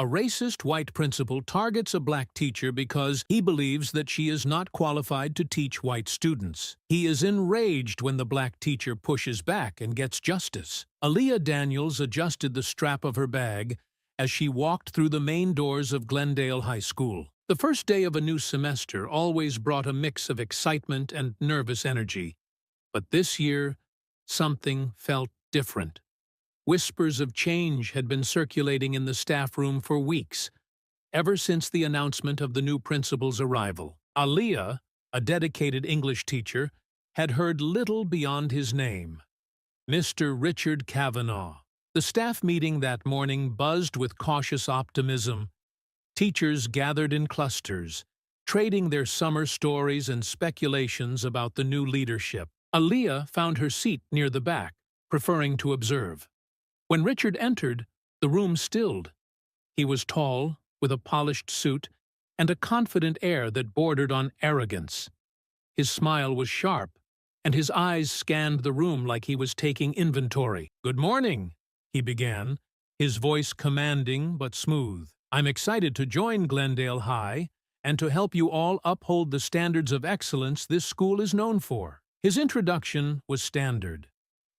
A racist white principal targets a black teacher because he believes that she is not qualified to teach white students. He is enraged when the black teacher pushes back and gets justice. Aaliyah Daniels adjusted the strap of her bag as she walked through the main doors of Glendale High School. The first day of a new semester always brought a mix of excitement and nervous energy. But this year, something felt different. Whispers of change had been circulating in the staff room for weeks, ever since the announcement of the new principal's arrival. Aaliyah, a dedicated English teacher, had heard little beyond his name, Mr. Richard Kavanaugh. The staff meeting that morning buzzed with cautious optimism. Teachers gathered in clusters, trading their summer stories and speculations about the new leadership. Aaliyah found her seat near the back, preferring to observe. When Richard entered, the room stilled. He was tall, with a polished suit, and a confident air that bordered on arrogance. His smile was sharp, and his eyes scanned the room like he was taking inventory. "Good morning," he began, his voice commanding but smooth. "I'm excited to join Glendale High and to help you all uphold the standards of excellence this school is known for." His introduction was standard,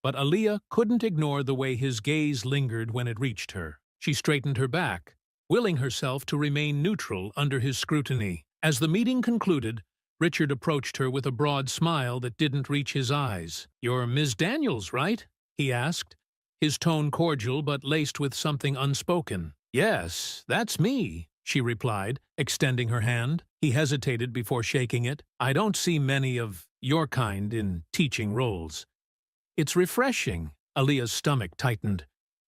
but Aaliyah couldn't ignore the way his gaze lingered when it reached her. She straightened her back, willing herself to remain neutral under his scrutiny. As the meeting concluded, Richard approached her with a broad smile that didn't reach his eyes. "You're Ms. Daniels, right?" he asked, his tone cordial but laced with something unspoken. "Yes, that's me," she replied, extending her hand. He hesitated before shaking it. "I don't see many of your kind in teaching roles." "It's refreshing." Aaliyah's stomach tightened.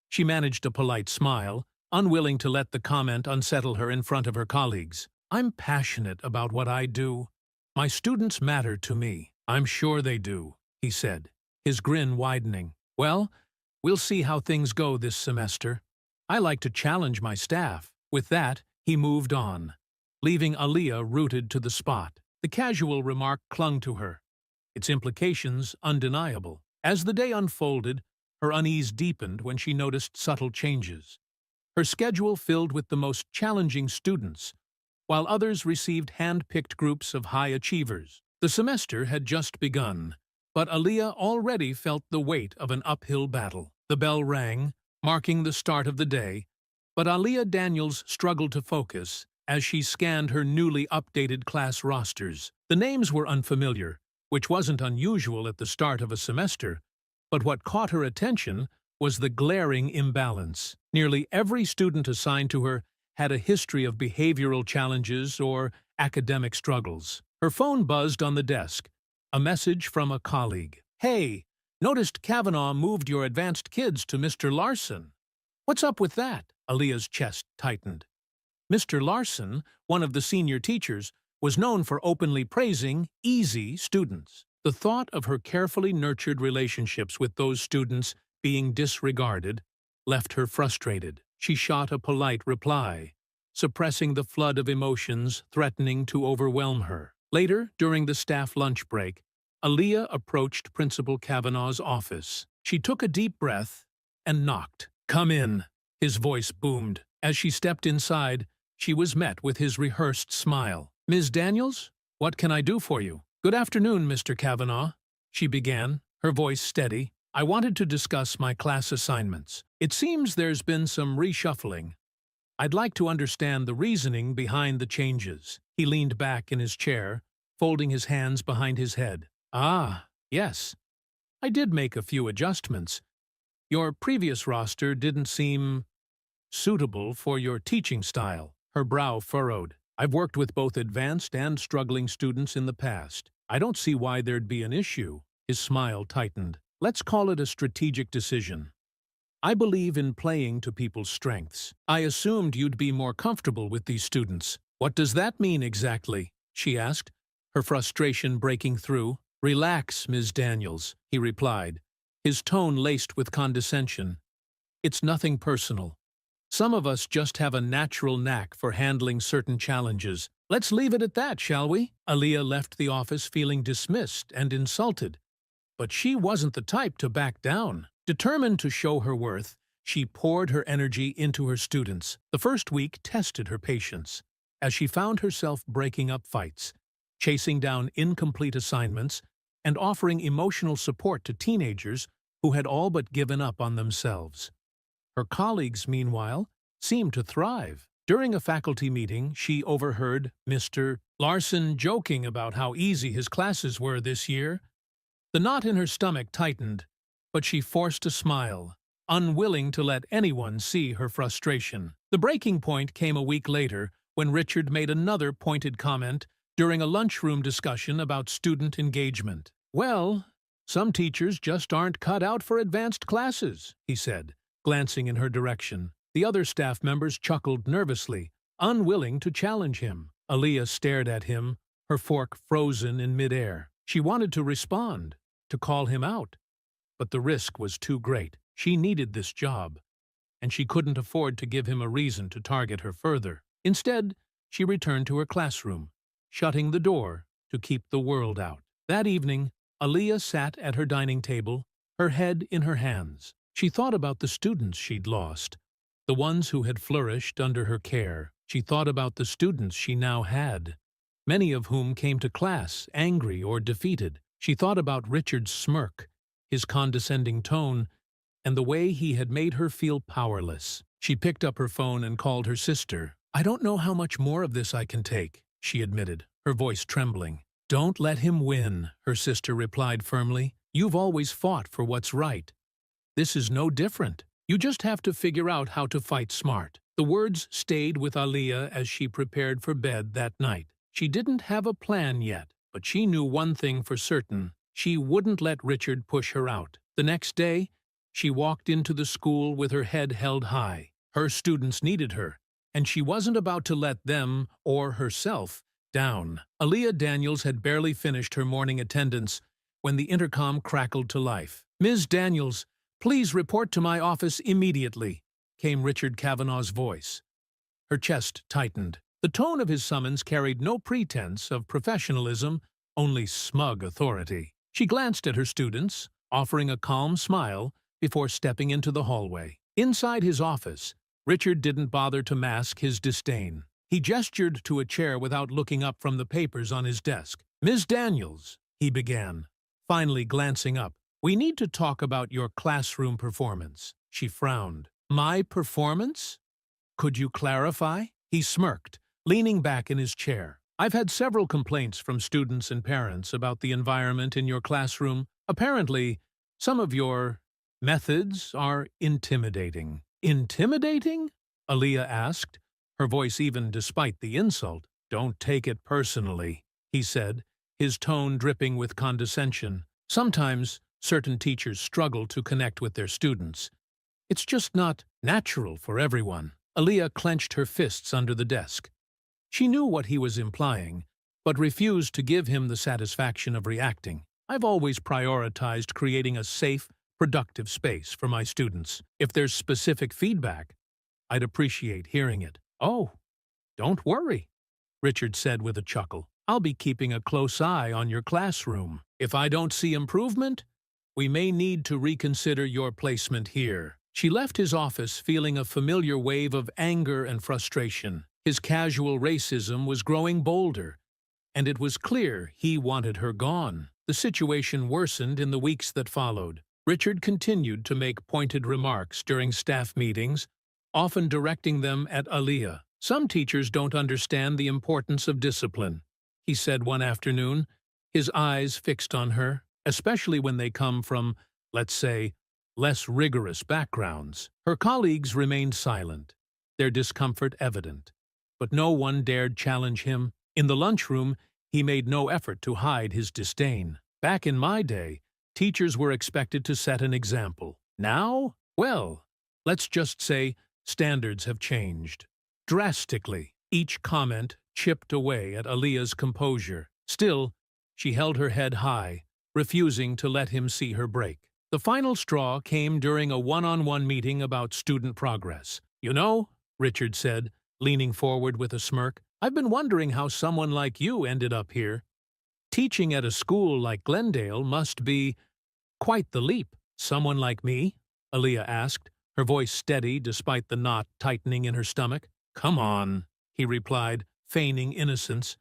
She managed a polite smile, unwilling to let the comment unsettle her in front of her colleagues. "I'm passionate about what I do. My students matter to me." "I'm sure they do," he said, his grin widening. "Well, we'll see how things go this semester. I like to challenge my staff." With that, he moved on, leaving Aaliyah rooted to the spot. The casual remark clung to her, its implications undeniable. As the day unfolded, her unease deepened when she noticed subtle changes. Her schedule filled with the most challenging students, while others received hand-picked groups of high achievers. The semester had just begun, but Aaliyah already felt the weight of an uphill battle. The bell rang, marking the start of the day, but Aaliyah Daniels struggled to focus as she scanned her newly updated class rosters. The names were unfamiliar, which wasn't unusual at the start of a semester, but what caught her attention was the glaring imbalance. Nearly every student assigned to her had a history of behavioral challenges or academic struggles. Her phone buzzed on the desk, a message from a colleague. "Hey, noticed Kavanaugh moved your advanced kids to Mr. Larson. What's up with that?" Aaliyah's chest tightened. Mr. Larson, one of the senior teachers, was known for openly praising easy students. The thought of her carefully nurtured relationships with those students being disregarded left her frustrated. She shot a polite reply, suppressing the flood of emotions threatening to overwhelm her. Later, during the staff lunch break, Aaliyah approached Principal Kavanaugh's office. She took a deep breath and knocked. "Come in," his voice boomed. As she stepped inside, she was met with his rehearsed smile. "Ms. Daniels, what can I do for you?" "Good afternoon, Mr. Kavanaugh," she began, her voice steady. "I wanted to discuss my class assignments. It seems there's been some reshuffling. I'd like to understand the reasoning behind the changes." He leaned back in his chair, folding his hands behind his head. "Ah, yes. I did make a few adjustments. Your previous roster didn't seem suitable for your teaching style." Her brow furrowed. "I've worked with both advanced and struggling students in the past. I don't see why there'd be an issue." His smile tightened. "Let's call it a strategic decision. I believe in playing to people's strengths. I assumed you'd be more comfortable with these students." "What does that mean exactly?" she asked, her frustration breaking through. "Relax, Ms. Daniels," he replied, his tone laced with condescension. "It's nothing personal. Some of us just have a natural knack for handling certain challenges. Let's leave it at that, shall we?" Aaliyah left the office feeling dismissed and insulted. But she wasn't the type to back down. Determined to show her worth, She poured her energy into her students. The first week tested her patience, as she found herself breaking up fights, chasing down incomplete assignments, and offering emotional support to teenagers who had all but given up on themselves. Her colleagues, meanwhile, seemed to thrive. During a faculty meeting, she overheard Mr. Larson joking about how easy his classes were this year. The knot in her stomach tightened, but she forced a smile, unwilling to let anyone see her frustration. The breaking point came a week later when Richard made another pointed comment during a lunchroom discussion about student engagement. "Well, some teachers just aren't cut out for advanced classes," he said, glancing in her direction. The other staff members chuckled nervously, unwilling to challenge him. Aaliyah stared at him, her fork frozen in midair. She wanted to respond, to call him out, but the risk was too great. She needed this job, and she couldn't afford to give him a reason to target her further. Instead, she returned to her classroom, shutting the door to keep the world out. That evening, Aaliyah sat at her dining table, her head in her hands. She thought about the students she'd lost, the ones who had flourished under her care. She thought about the students she now had, many of whom came to class angry or defeated. She thought about Richard's smirk, his condescending tone, and the way he had made her feel powerless. She picked up her phone and called her sister. "I don't know how much more of this I can take," she admitted, her voice trembling. "Don't let him win," her sister replied firmly. "You've always fought for what's right. This is no different. You just have to figure out how to fight smart." The words stayed with Aaliyah as she prepared for bed that night. She didn't have a plan yet, but she knew one thing for certain. She wouldn't let Richard push her out. The next day, she walked into the school with her head held high. Her students needed her, and she wasn't about to let them, or herself, down. Aaliyah Daniels had barely finished her morning attendance when the intercom crackled to life. "Ms. Daniels, please report to my office immediately," came Richard Kavanaugh's voice. Her chest tightened. The tone of his summons carried no pretense of professionalism, only smug authority. She glanced at her students, offering a calm smile before stepping into the hallway. Inside his office, Richard didn't bother to mask his disdain. He gestured to a chair without looking up from the papers on his desk. "Ms. Daniels," he began, finally glancing up, "we need to talk about your classroom performance." She frowned. "My performance? Could you clarify?" He smirked, leaning back in his chair. "I've had several complaints from students and parents about the environment in your classroom. Apparently, some of your methods are intimidating." "Intimidating?" Aaliyah asked, her voice even despite the insult. "Don't take it personally," he said, his tone dripping with condescension. "Sometimes certain teachers struggle to connect with their students. It's just not natural for everyone." Aaliyah clenched her fists under the desk. She knew what he was implying, but refused to give him the satisfaction of reacting. "I've always prioritized creating a safe, productive space for my students. If there's specific feedback, I'd appreciate hearing it." "Oh, don't worry," Richard said with a chuckle. "I'll be keeping a close eye on your classroom. If I don't see improvement, we may need to reconsider your placement here." She left his office feeling a familiar wave of anger and frustration. His casual racism was growing bolder, and it was clear he wanted her gone. The situation worsened in the weeks that followed. Richard continued to make pointed remarks during staff meetings, often directing them at Aaliyah. "Some teachers don't understand the importance of discipline," he said one afternoon, his eyes fixed on her, "especially when they come from, let's say, less rigorous backgrounds." Her colleagues remained silent, their discomfort evident, but no one dared challenge him. In the lunchroom, he made no effort to hide his disdain. "Back in my day, teachers were expected to set an example. Now, well, let's just say standards have changed drastically." Each comment chipped away at Aaliyah's composure. Still, she held her head high, refusing to let him see her break. The final straw came during a one-on-one meeting about student progress. "You know," Richard said, leaning forward with a smirk, "I've been wondering how someone like you ended up here. Teaching at a school like Glendale must be quite the leap." "Someone like me?" Aaliyah asked, her voice steady despite the knot tightening in her stomach. "Come on," he replied, feigning innocence.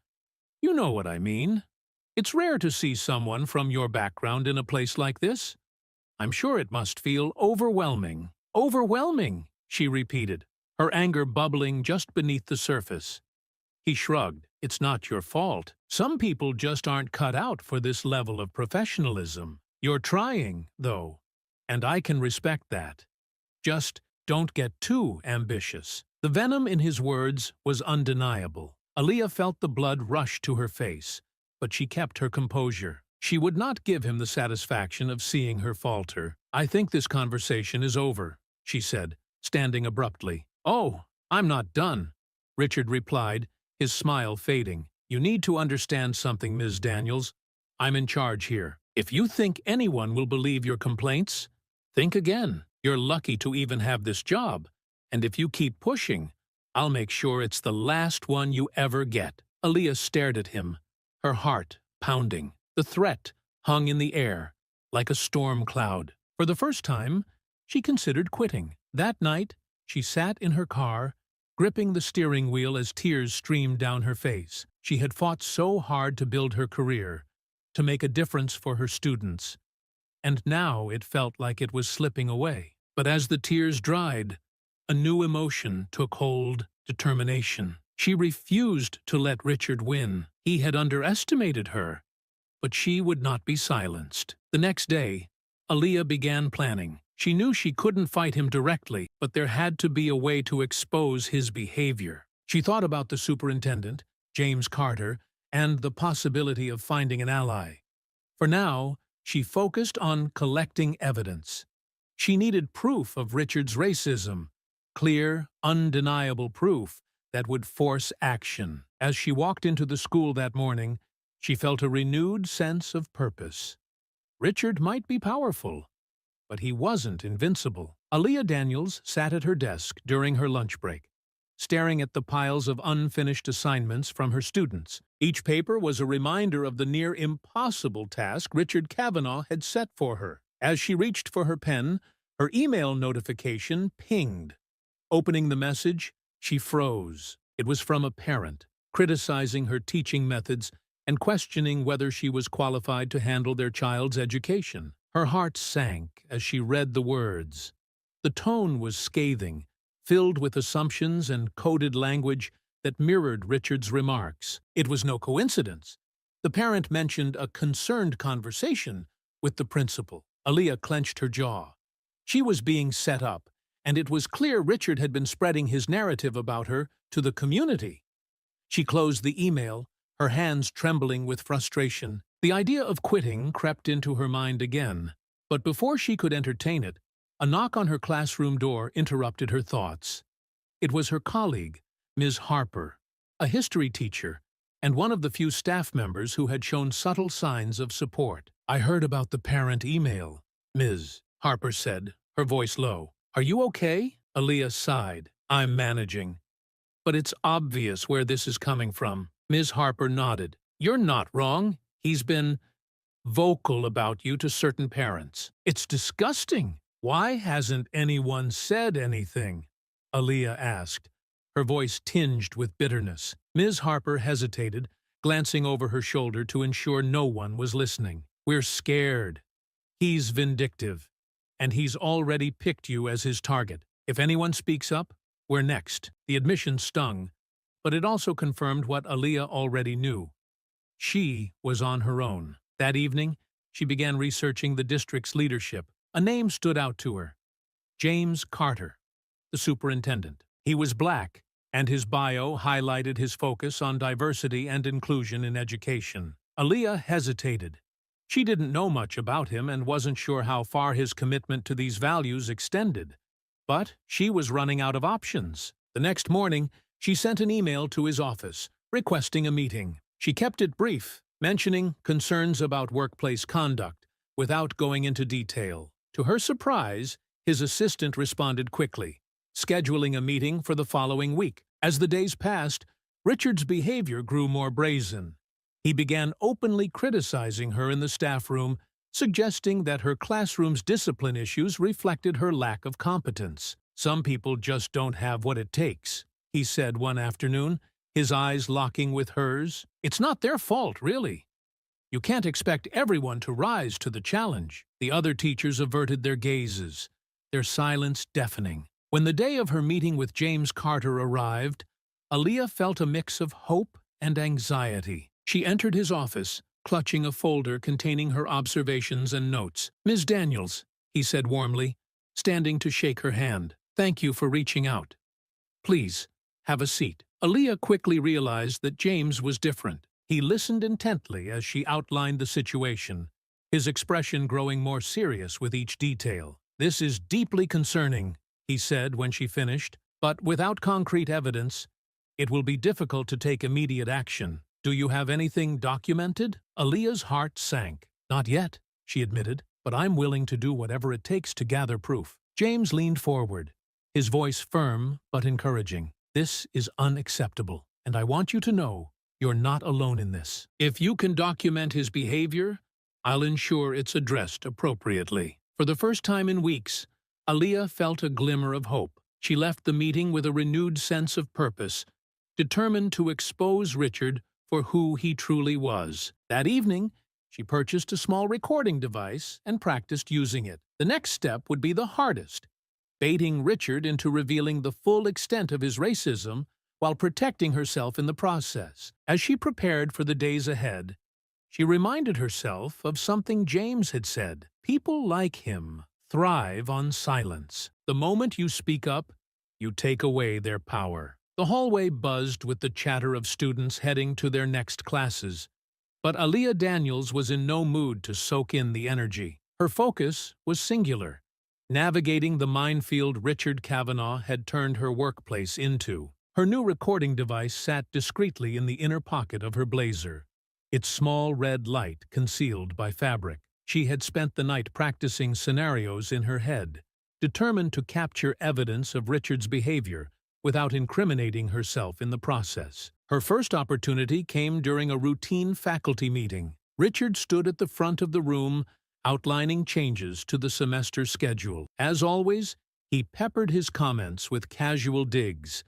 "You know what I mean. It's rare to see someone from your background in a place like this. I'm sure it must feel overwhelming." "Overwhelming," she repeated, her anger bubbling just beneath the surface. He shrugged. "It's not your fault. Some people just aren't cut out for this level of professionalism. You're trying, though, and I can respect that. Just don't get too ambitious." The venom in his words was undeniable. Aaliyah felt the blood rush to her face, but she kept her composure. She would not give him the satisfaction of seeing her falter. "I think this conversation is over," she said, standing abruptly. "Oh, I'm not done," Richard replied, his smile fading. "You need to understand something, Ms. Daniels. I'm in charge here. If you think anyone will believe your complaints, think again. You're lucky to even have this job, and if you keep pushing, I'll make sure it's the last one you ever get." Aaliyah stared at him, her heart pounding. The threat hung in the air, like a storm cloud. For the first time, she considered quitting. That night, she sat in her car, gripping the steering wheel as tears streamed down her face. She had fought so hard to build her career, to make a difference for her students, and now it felt like it was slipping away. But as the tears dried, a new emotion took hold: determination. She refused to let Richard win. He had underestimated her, but she would not be silenced. The next day, Aaliyah began planning. She knew she couldn't fight him directly, but there had to be a way to expose his behavior. She thought about the superintendent, James Carter, and the possibility of finding an ally. For now, she focused on collecting evidence. She needed proof of Richard's racism, clear, undeniable proof that would force action. As she walked into the school that morning, she felt a renewed sense of purpose. Richard might be powerful, but he wasn't invincible. Aaliyah Daniels sat at her desk during her lunch break, staring at the piles of unfinished assignments from her students. Each paper was a reminder of the near-impossible task Richard Kavanaugh had set for her. As she reached for her pen, her email notification pinged. Opening the message, she froze. It was from a parent, criticizing her teaching methods and questioning whether she was qualified to handle their child's education. Her heart sank as she read the words. The tone was scathing, filled with assumptions and coded language that mirrored Richard's remarks. It was no coincidence. The parent mentioned a concerned conversation with the principal. Aaliyah clenched her jaw. She was being set up, and it was clear Richard had been spreading his narrative about her to the community. She closed the email, her hands trembling with frustration. The idea of quitting crept into her mind again, but before she could entertain it, a knock on her classroom door interrupted her thoughts. It was her colleague, Ms. Harper, a history teacher, and one of the few staff members who had shown subtle signs of support. "I heard about the parent email," Ms. Harper said, her voice low. "Are you okay?" Aaliyah sighed. "I'm managing. But it's obvious where this is coming from." Ms. Harper nodded. "You're not wrong. He's been vocal about you to certain parents. It's disgusting. Why hasn't anyone said anything?" Aaliyah asked, her voice tinged with bitterness. Ms. Harper hesitated, glancing over her shoulder to ensure no one was listening. "We're scared. He's vindictive, and he's already picked you as his target. If anyone speaks up, we're next." The admission stung, but it also confirmed what Aaliyah already knew. She was on her own. That evening, she began researching the district's leadership. A name stood out to her: James Carter, the superintendent. He was black, and his bio highlighted his focus on diversity and inclusion in education. Aaliyah hesitated. She didn't know much about him and wasn't sure how far his commitment to these values extended. But she was running out of options. The next morning, she sent an email to his office, requesting a meeting. She kept it brief, mentioning concerns about workplace conduct, without going into detail. To her surprise, his assistant responded quickly, scheduling a meeting for the following week. As the days passed, Richard's behavior grew more brazen. He began openly criticizing her in the staff room, suggesting that her classroom's discipline issues reflected her lack of competence. "Some people just don't have what it takes," he said one afternoon, his eyes locking with hers. "It's not their fault, really. You can't expect everyone to rise to the challenge." The other teachers averted their gazes, their silence deafening. When the day of her meeting with James Carter arrived, Aaliyah felt a mix of hope and anxiety. She entered his office, clutching a folder containing her observations and notes. "Ms. Daniels," he said warmly, standing to shake her hand. "Thank you for reaching out. Please, have a seat." Aaliyah quickly realized that James was different. He listened intently as she outlined the situation, his expression growing more serious with each detail. "This is deeply concerning," he said when she finished, "but without concrete evidence, it will be difficult to take immediate action. Do you have anything documented?" Aaliyah's heart sank. "Not yet," she admitted, "but I'm willing to do whatever it takes to gather proof." James leaned forward, his voice firm but encouraging. "This is unacceptable, and I want you to know you're not alone in this. If you can document his behavior, I'll ensure it's addressed appropriately." For the first time in weeks, Aaliyah felt a glimmer of hope. She left the meeting with a renewed sense of purpose, determined to expose Richard for who he truly was. That evening, she purchased a small recording device and practiced using it. The next step would be the hardest, baiting Richard into revealing the full extent of his racism while protecting herself in the process. As she prepared for the days ahead, she reminded herself of something James had said. People like him thrive on silence. The moment you speak up, you take away their power. The hallway buzzed with the chatter of students heading to their next classes, but Aaliyah Daniels was in no mood to soak in the energy. Her focus was singular, navigating the minefield Richard Kavanaugh had turned her workplace into. Her new recording device sat discreetly in the inner pocket of her blazer, its small red light concealed by fabric. She had spent the night practicing scenarios in her head, determined to capture evidence of Richard's behavior without incriminating herself in the process. Her first opportunity came during a routine faculty meeting. Richard stood at the front of the room, outlining changes to the semester schedule. As always, he peppered his comments with casual digs,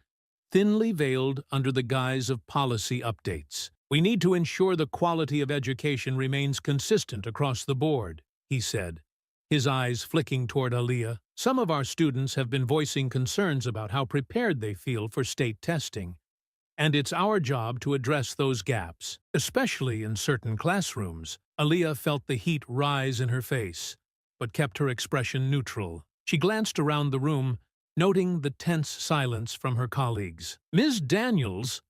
thinly veiled under the guise of policy updates. "We need to ensure the quality of education remains consistent across the board," he said, his eyes flicking toward Aaliyah. "Some of our students have been voicing concerns about how prepared they feel for state testing, and it's our job to address those gaps, especially in certain classrooms." Aaliyah felt the heat rise in her face, but kept her expression neutral. She glanced around the room, noting the tense silence from her colleagues. "Ms. Daniels,"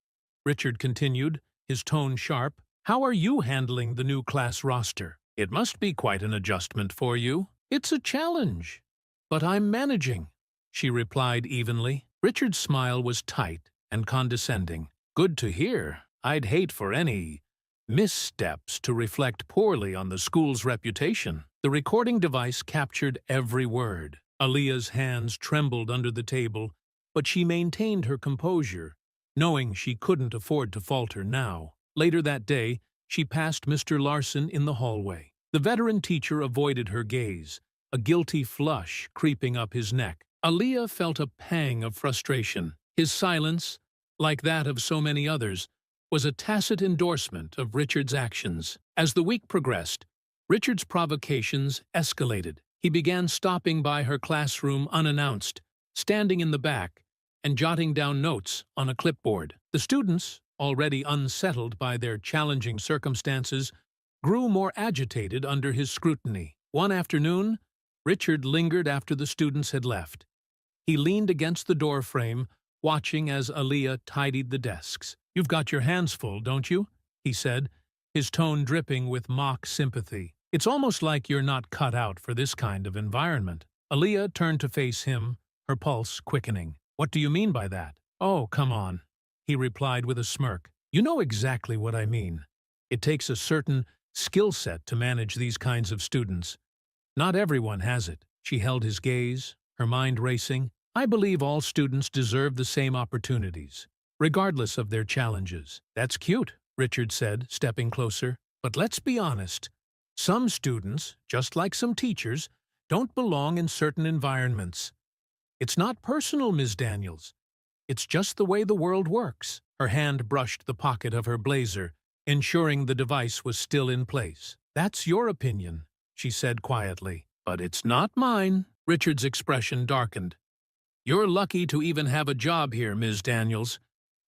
Richard continued, his tone sharp, "how are you handling the new class roster? It must be quite an adjustment for you." "It's a challenge, but I'm managing," she replied evenly. Richard's smile was tight and condescending. "Good to hear. I'd hate for any missteps to reflect poorly on the school's reputation." The recording device captured every word. Aaliyah's hands trembled under the table, but she maintained her composure, knowing she couldn't afford to falter now. Later that day, she passed Mr. Larson in the hallway. The veteran teacher avoided her gaze, a guilty flush creeping up his neck. Aaliyah felt a pang of frustration. His silence, like that of so many others, was a tacit endorsement of Richard's actions. As the week progressed, Richard's provocations escalated. He began stopping by her classroom unannounced, standing in the back, and jotting down notes on a clipboard. The students, already unsettled by their challenging circumstances, grew more agitated under his scrutiny. One afternoon, Richard lingered after the students had left. He leaned against the doorframe, watching as Aaliyah tidied the desks. "You've got your hands full, don't you?" he said, his tone dripping with mock sympathy. "It's almost like you're not cut out for this kind of environment." Aaliyah turned to face him, her pulse quickening. "What do you mean by that?" "Oh, come on," he replied with a smirk. "You know exactly what I mean. It takes a certain skill set to manage these kinds of students. Not everyone has it." She held his gaze, her mind racing. "I believe all students deserve the same opportunities, regardless of their challenges." "That's cute," Richard said, stepping closer. "But let's be honest. Some students, just like some teachers, don't belong in certain environments. It's not personal, Ms. Daniels. It's just the way the world works. Her hand brushed the pocket of her blazer, ensuring the device was still in place. That's your opinion, she said quietly. But it's not mine. Richard's expression darkened. You're lucky to even have a job here, Ms. Daniels.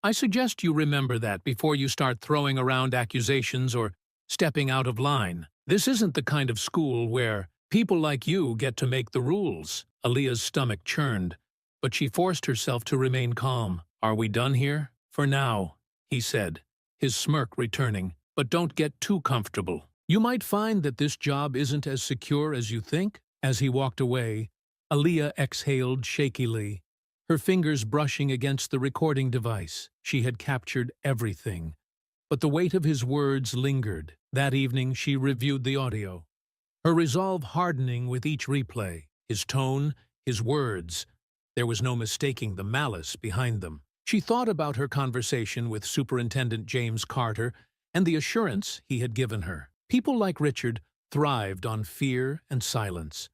I suggest you remember that before you start throwing around accusations or stepping out of line. This isn't the kind of school where people like you get to make the rules. Aaliyah's stomach churned, but she forced herself to remain calm. Are we done here? For now, he said, his smirk returning. But don't get too comfortable. You might find that this job isn't as secure as you think. As he walked away, Aaliyah exhaled shakily, her fingers brushing against the recording device. She had captured everything, but the weight of his words lingered. That evening she reviewed the audio, her resolve hardening with each replay. His tone, his words. There was no mistaking the malice behind them. She thought about her conversation with Superintendent James Carter and the assurance he had given her. People like Richard thrived on fear and silence.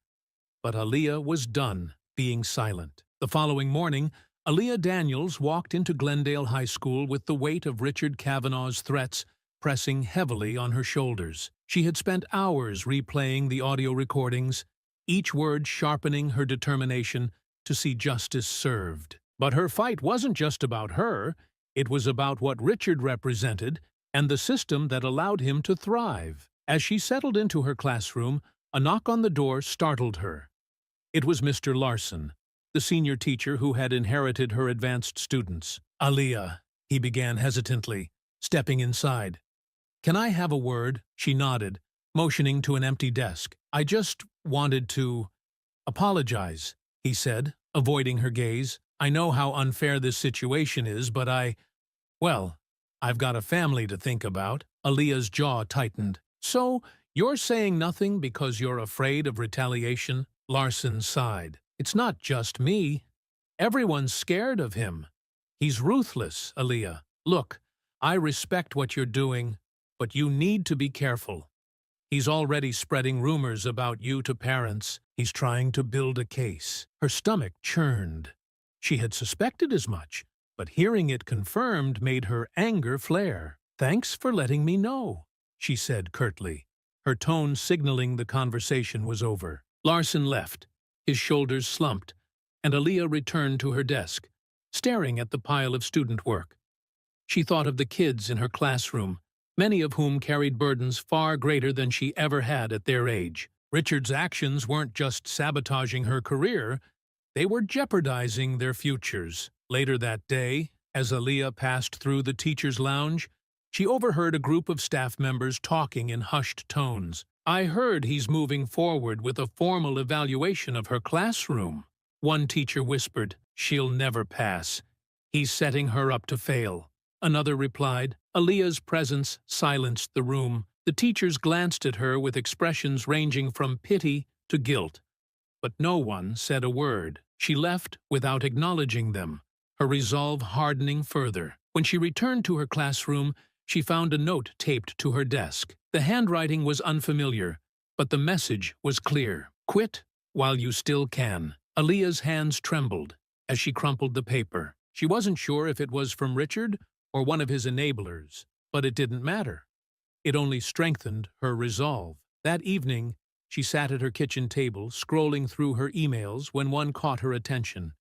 But Aaliyah was done being silent. The following morning, Aaliyah Daniels walked into Glendale High School with the weight of Richard Kavanaugh's threats pressing heavily on her shoulders. She had spent hours replaying the audio recordings, each word sharpening her determination to see justice served. But her fight wasn't just about her, it was about what Richard represented and the system that allowed him to thrive. As she settled into her classroom, a knock on the door startled her. It was Mr. Larson, the senior teacher who had inherited her advanced students. Aaliyah, he began hesitantly, stepping inside. Can I have a word? She nodded, motioning to an empty desk. I just wanted to apologize, he said, avoiding her gaze. I know how unfair this situation is, but I've got a family to think about. Aaliyah's jaw tightened. So, you're saying nothing because you're afraid of retaliation? Larson sighed. It's not just me. Everyone's scared of him. He's ruthless, Aaliyah. Look, I respect what you're doing, but you need to be careful. He's already spreading rumors about you to parents. He's trying to build a case. Her stomach churned. She had suspected as much, but hearing it confirmed made her anger flare. Thanks for letting me know, she said curtly, her tone signaling the conversation was over. Larson left, his shoulders slumped, and Aaliyah returned to her desk, staring at the pile of student work. She thought of the kids in her classroom, many of whom carried burdens far greater than she ever had at their age. Richard's actions weren't just sabotaging her career, they were jeopardizing their futures. Later that day, as Aaliyah passed through the teacher's lounge, she overheard a group of staff members talking in hushed tones. I heard he's moving forward with a formal evaluation of her classroom. One teacher whispered, she'll never pass. He's setting her up to fail. Another replied. Aaliyah's presence silenced the room. The teachers glanced at her with expressions ranging from pity to guilt. But no one said a word. She left without acknowledging them, her resolve hardening further. When she returned to her classroom, she found a note taped to her desk. The handwriting was unfamiliar, but the message was clear. Quit while you still can. Aaliyah's hands trembled as she crumpled the paper. She wasn't sure if it was from Richard or one of his enablers, but it didn't matter. It only strengthened her resolve. That evening, she sat at her kitchen table, scrolling through her emails when one caught her attention.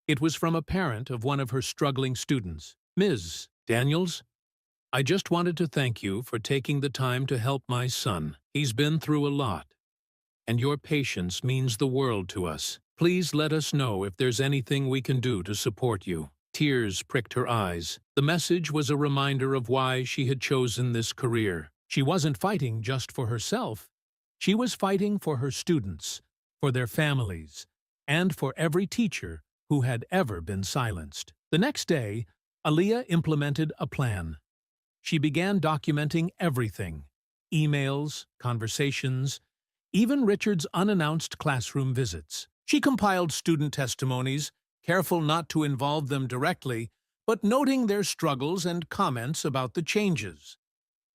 It was from a parent of one of her struggling students. Ms. Daniels, I just wanted to thank you for taking the time to help my son. He's been through a lot, and your patience means the world to us. Please let us know if there's anything we can do to support you. Tears pricked her eyes. The message was a reminder of why she had chosen this career. She wasn't fighting just for herself. She was fighting for her students, for their families, and for every teacher who had ever been silenced. The next day, Aaliyah implemented a plan. She began documenting everything: emails, conversations, even Richard's unannounced classroom visits. She compiled student testimonies, careful not to involve them directly, but noting their struggles and comments about the changes.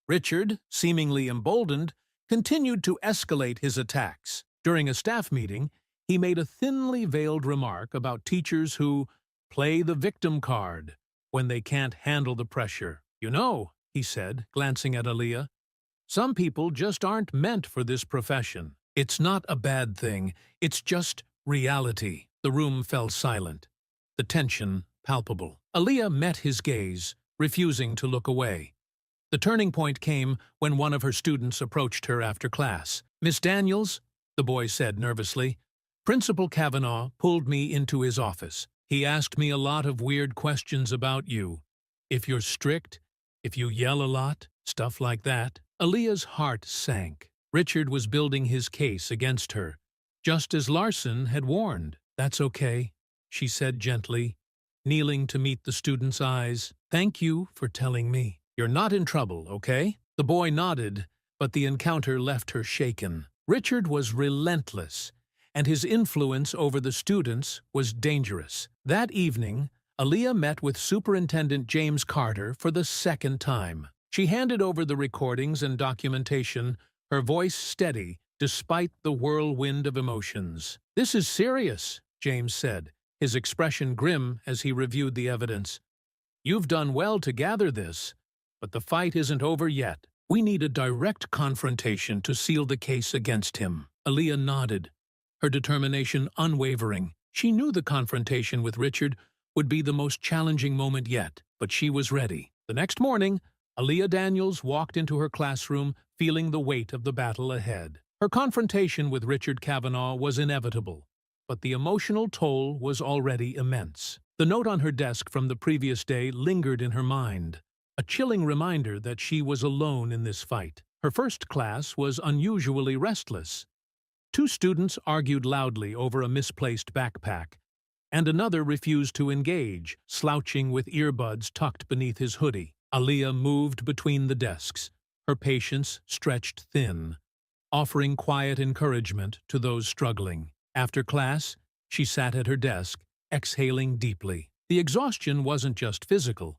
Richard, seemingly emboldened, continued to escalate his attacks. During a staff meeting, he made a thinly veiled remark about teachers who play the victim card when they can't handle the pressure. "You know," he said, glancing at Aaliyah, "some people just aren't meant for this profession. It's not a bad thing, it's just reality." The room fell silent, the tension palpable. Aaliyah met his gaze, refusing to look away. The turning point came when one of her students approached her after class. "Miss Daniels," the boy said nervously, "Principal Kavanaugh pulled me into his office. He asked me a lot of weird questions about you. If you're strict, if you yell a lot, stuff like that." Aaliyah's heart sank. Richard was building his case against her, just as Larson had warned. "That's okay," she said gently, kneeling to meet the student's eyes. "Thank you for telling me. You're not in trouble, okay?" The boy nodded, but the encounter left her shaken. Richard was relentless, and his influence over the students was dangerous. That evening, Aaliyah met with Superintendent James Carter for the second time. She handed over the recordings and documentation, her voice steady despite the whirlwind of emotions. "This is serious," James said, his expression grim as he reviewed the evidence. "You've done well to gather this, but the fight isn't over yet. We need a direct confrontation to seal the case against him." Aaliyah nodded, her determination unwavering. She knew the confrontation with Richard would be the most challenging moment yet, but she was ready. The next morning, Aaliyah Daniels walked into her classroom feeling the weight of the battle ahead. Her confrontation with Richard Kavanaugh was inevitable, but the emotional toll was already immense. The note on her desk from the previous day lingered in her mind, a chilling reminder that she was alone in this fight. Her first class was unusually restless. Two students argued loudly over a misplaced backpack, and another refused to engage, slouching with earbuds tucked beneath his hoodie. Aaliyah moved between the desks, her patience stretched thin, offering quiet encouragement to those struggling. After class, she sat at her desk, exhaling deeply. The exhaustion wasn't just physical.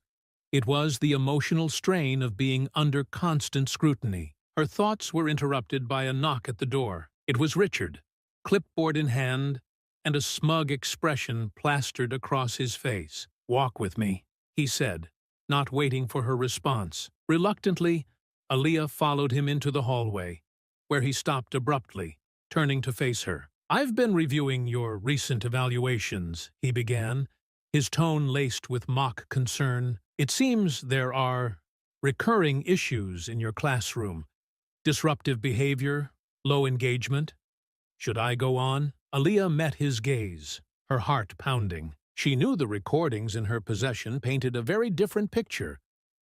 It was the emotional strain of being under constant scrutiny. Her thoughts were interrupted by a knock at the door. It was Richard, clipboard in hand, and a smug expression plastered across his face. "Walk with me," he said, not waiting for her response. Reluctantly, Aaliyah followed him into the hallway, where he stopped abruptly, turning to face her. "I've been reviewing your recent evaluations," he began, his tone laced with mock concern. "It seems there are recurring issues in your classroom. Disruptive behavior, low engagement. Should I go on?" Aaliyah met his gaze, her heart pounding. She knew the recordings in her possession painted a very different picture,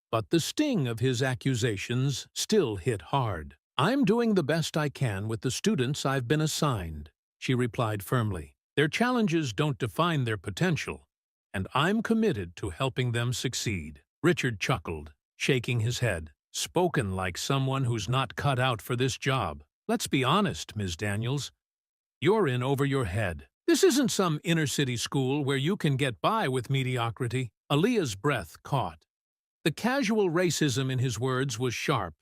but the sting of his accusations still hit hard. "I'm doing the best I can with the students I've been assigned," she replied firmly. "Their challenges don't define their potential, and I'm committed to helping them succeed." Richard chuckled, shaking his head. "Spoken like someone who's not cut out for this job. Let's be honest, Ms. Daniels. You're in over your head. This isn't some inner-city school where you can get by with mediocrity." Aaliyah's breath caught. The casual racism in his words was sharp,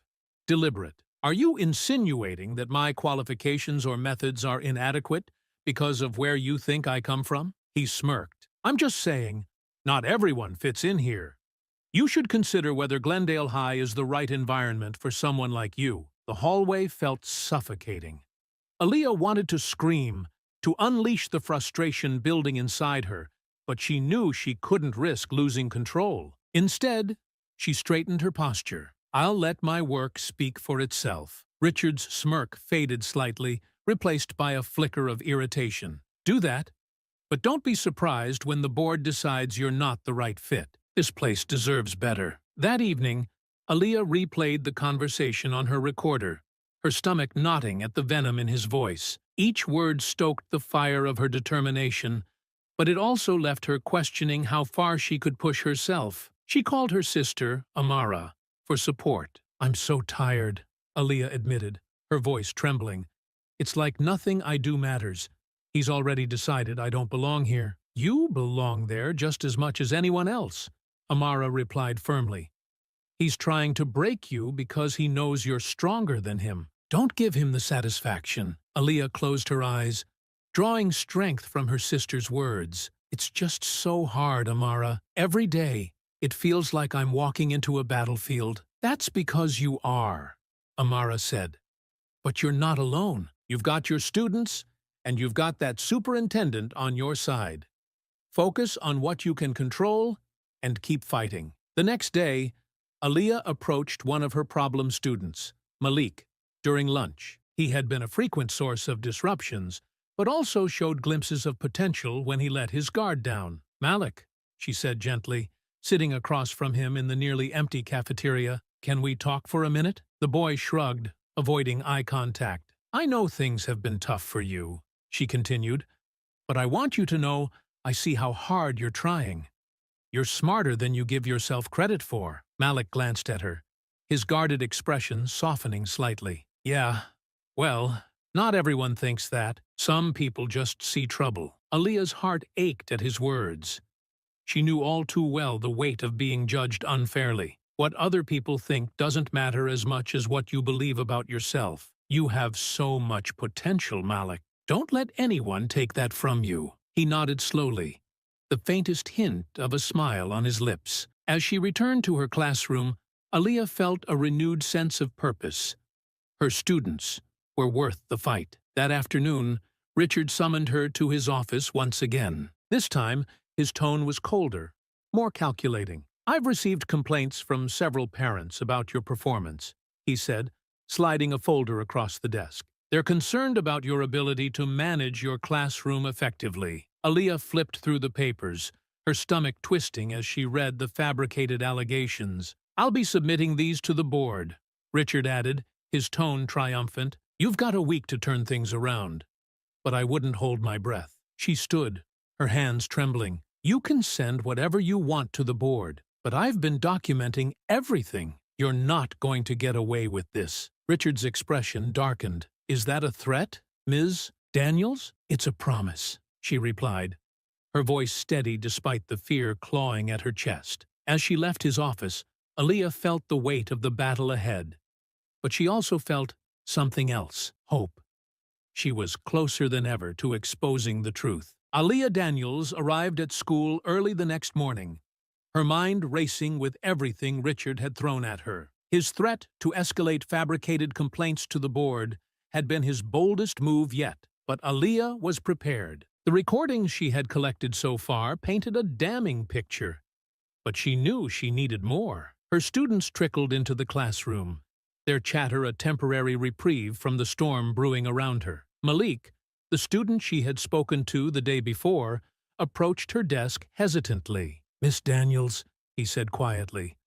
deliberate. "Are you insinuating that my qualifications or methods are inadequate because of where you think I come from?" He smirked. "I'm just saying, not everyone fits in here. You should consider whether Glendale High is the right environment for someone like you." The hallway felt suffocating. Aaliyah wanted to scream, to unleash the frustration building inside her, but she knew she couldn't risk losing control. Instead, she straightened her posture. "I'll let my work speak for itself." Richard's smirk faded slightly, replaced by a flicker of irritation. "Do that, but don't be surprised when the board decides you're not the right fit. This place deserves better." That evening, Aaliyah replayed the conversation on her recorder, her stomach knotting at the venom in his voice. Each word stoked the fire of her determination, but it also left her questioning how far she could push herself. She called her sister, Amara, for support. "I'm so tired," Aaliyah admitted, her voice trembling. "It's like nothing I do matters. He's already decided I don't belong here." "You belong there just as much as anyone else," Amara replied firmly. "He's trying to break you because he knows you're stronger than him." Don't give him the satisfaction. Aaliyah closed her eyes, drawing strength from her sister's words. It's just so hard, Amara. Every day, it feels like I'm walking into a battlefield. That's because you are, Amara said. But you're not alone. You've got your students, and you've got that superintendent on your side. Focus on what you can control and keep fighting. The next day, Aaliyah approached one of her problem students, Malik, during lunch. He had been a frequent source of disruptions, but also showed glimpses of potential when he let his guard down. "Malik," she said gently, sitting across from him in the nearly empty cafeteria, "can we talk for a minute?" The boy shrugged, avoiding eye contact. "I know things have been tough for you," she continued, "but I want you to know I see how hard you're trying. You're smarter than you give yourself credit for." Malik glanced at her, his guarded expression softening slightly. "Yeah, well, not everyone thinks that. Some people just see trouble." Aaliyah's heart ached at his words. She knew all too well the weight of being judged unfairly. What other people think doesn't matter as much as what you believe about yourself. You have so much potential, Malik. Don't let anyone take that from you. He nodded slowly, the faintest hint of a smile on his lips. As she returned to her classroom, Aaliyah felt a renewed sense of purpose. Her students were worth the fight. That afternoon, Richard summoned her to his office once again. This time, his tone was colder, more calculating. "I've received complaints from several parents about your performance," he said, sliding a folder across the desk. "They're concerned about your ability to manage your classroom effectively." Aaliyah flipped through the papers, her stomach twisting as she read the fabricated allegations. "I'll be submitting these to the board," Richard added, his tone triumphant. "You've got a week to turn things around." But I wouldn't hold my breath. She stood, her hands trembling. "You can send whatever you want to the board, but I've been documenting everything. You're not going to get away with this." Richard's expression darkened. "Is that a threat, Ms. Daniels?" "It's a promise," she replied, her voice steady despite the fear clawing at her chest. As she left his office, Aaliyah felt the weight of the battle ahead. But she also felt something else, hope. She was closer than ever to exposing the truth. Aaliyah Daniels arrived at school early the next morning, her mind racing with everything Richard had thrown at her. His threat to escalate fabricated complaints to the board had been his boldest move yet, but Aaliyah was prepared. The recordings she had collected so far painted a damning picture, but she knew she needed more. Her students trickled into the classroom, their chatter a temporary reprieve from the storm brewing around her. Malik, the student she had spoken to the day before, approached her desk hesitantly. "Miss Daniels," he said quietly,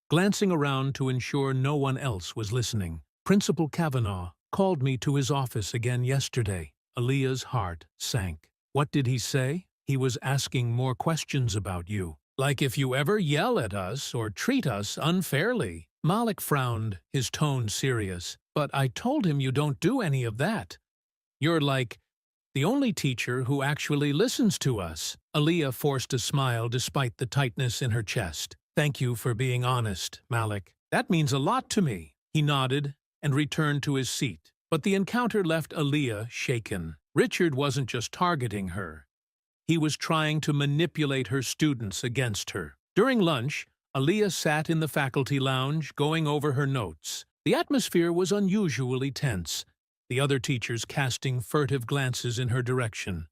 glancing around to ensure no one else was listening. "Principal Kavanaugh called me to his office again yesterday." Aaliyah's heart sank. "What did he say?" "He was asking more questions about you. Like if you ever yell at us or treat us unfairly." Malik frowned, his tone serious. "But I told him you don't do any of that. You're like the only teacher who actually listens to us." Aaliyah forced a smile despite the tightness in her chest. "Thank you for being honest, Malik. That means a lot to me." He nodded and returned to his seat. But the encounter left Aaliyah shaken. Richard wasn't just targeting her. He was trying to manipulate her students against her. During lunch, Aaliyah sat in the faculty lounge, going over her notes. The atmosphere was unusually tense, the other teachers casting furtive glances in her direction.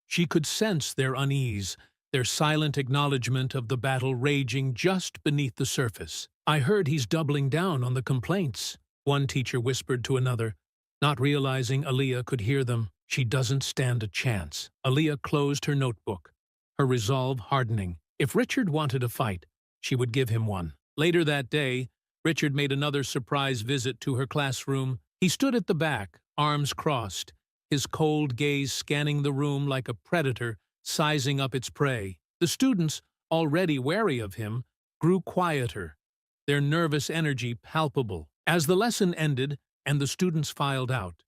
She could sense their unease, their silent acknowledgement of the battle raging just beneath the surface. "I heard he's doubling down on the complaints," one teacher whispered to another, not realizing Aaliyah could hear them. "She doesn't stand a chance." Aaliyah closed her notebook, her resolve hardening. If Richard wanted a fight, she would give him one. Later that day, Richard made another surprise visit to her classroom. He stood at the back, arms crossed, his cold gaze scanning the room like a predator sizing up its prey. The students, already wary of him, grew quieter, their nervous energy palpable. As the lesson ended and the students filed out,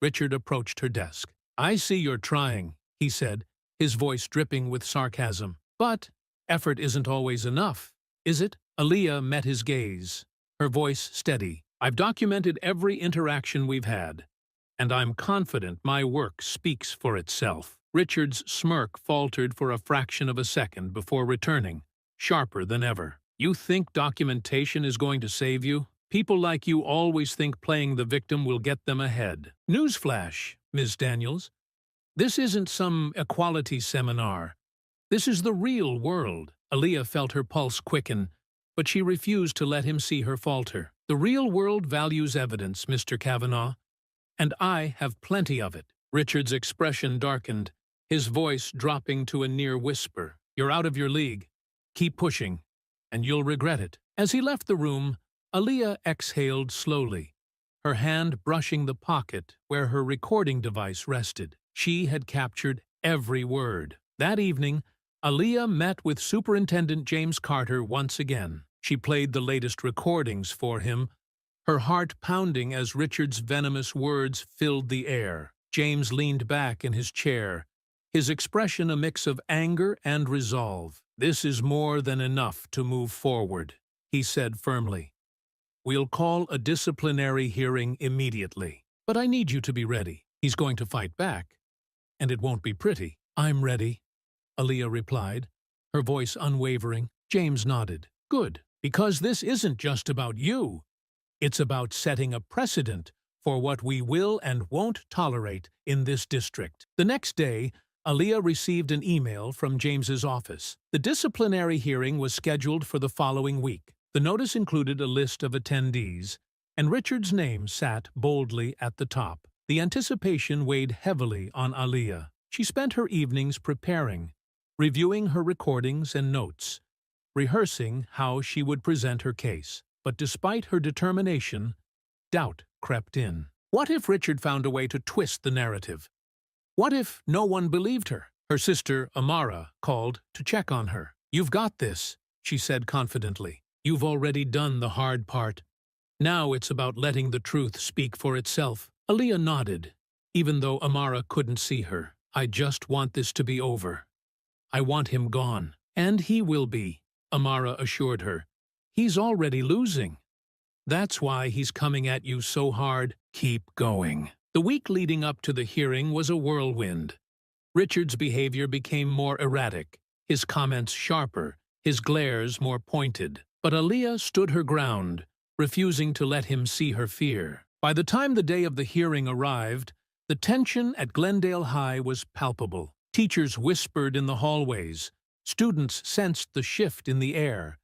Richard approached her desk. "I see you're trying," he said, his voice dripping with sarcasm. "But effort isn't always enough, is it?" Aaliyah met his gaze, her voice steady. I've documented every interaction we've had, and I'm confident my work speaks for itself." Richard's smirk faltered for a fraction of a second before returning, sharper than ever. "You think documentation is going to save you? People like you always think playing the victim will get them ahead. Newsflash, Ms. Daniels. This isn't some equality seminar. This is the real world." Aaliyah felt her pulse quicken, but she refused to let him see her falter. "The real world values evidence, Mr. Kavanaugh, and I have plenty of it." Richard's expression darkened, his voice dropping to a near whisper. "You're out of your league. Keep pushing, and you'll regret it." As he left the room, Aaliyah exhaled slowly, her hand brushing the pocket where her recording device rested. She had captured every word. That evening, Aaliyah met with Superintendent James Carter once again. She played the latest recordings for him, her heart pounding as Richard's venomous words filled the air. James leaned back in his chair, his expression a mix of anger and resolve. "This is more than enough to move forward," he said firmly. "We'll call a disciplinary hearing immediately. But I need you to be ready. He's going to fight back, and it won't be pretty." "I'm ready," Aaliyah replied, her voice unwavering. James nodded. "Good, because this isn't just about you. It's about setting a precedent for what we will and won't tolerate in this district." The next day, Aaliyah received an email from James's office. The disciplinary hearing was scheduled for the following week. The notice included a list of attendees, and Richard's name sat boldly at the top. The anticipation weighed heavily on Aaliyah. She spent her evenings preparing, reviewing her recordings and notes, rehearsing how she would present her case. But despite her determination, doubt crept in. What if Richard found a way to twist the narrative? What if no one believed her? Her sister, Amara, called to check on her. "You've got this," she said confidently. "You've already done the hard part. Now it's about letting the truth speak for itself." Aaliyah nodded, even though Amara couldn't see her. "I just want this to be over. I want him gone." "And he will be," Amara assured her. "He's already losing. That's why he's coming at you so hard. Keep going." The week leading up to the hearing was a whirlwind. Richard's behavior became more erratic, his comments sharper, his glares more pointed. But Aaliyah stood her ground, refusing to let him see her fear. By the time the day of the hearing arrived, the tension at Glendale High was palpable. Teachers whispered in the hallways, students sensed the shift in the air,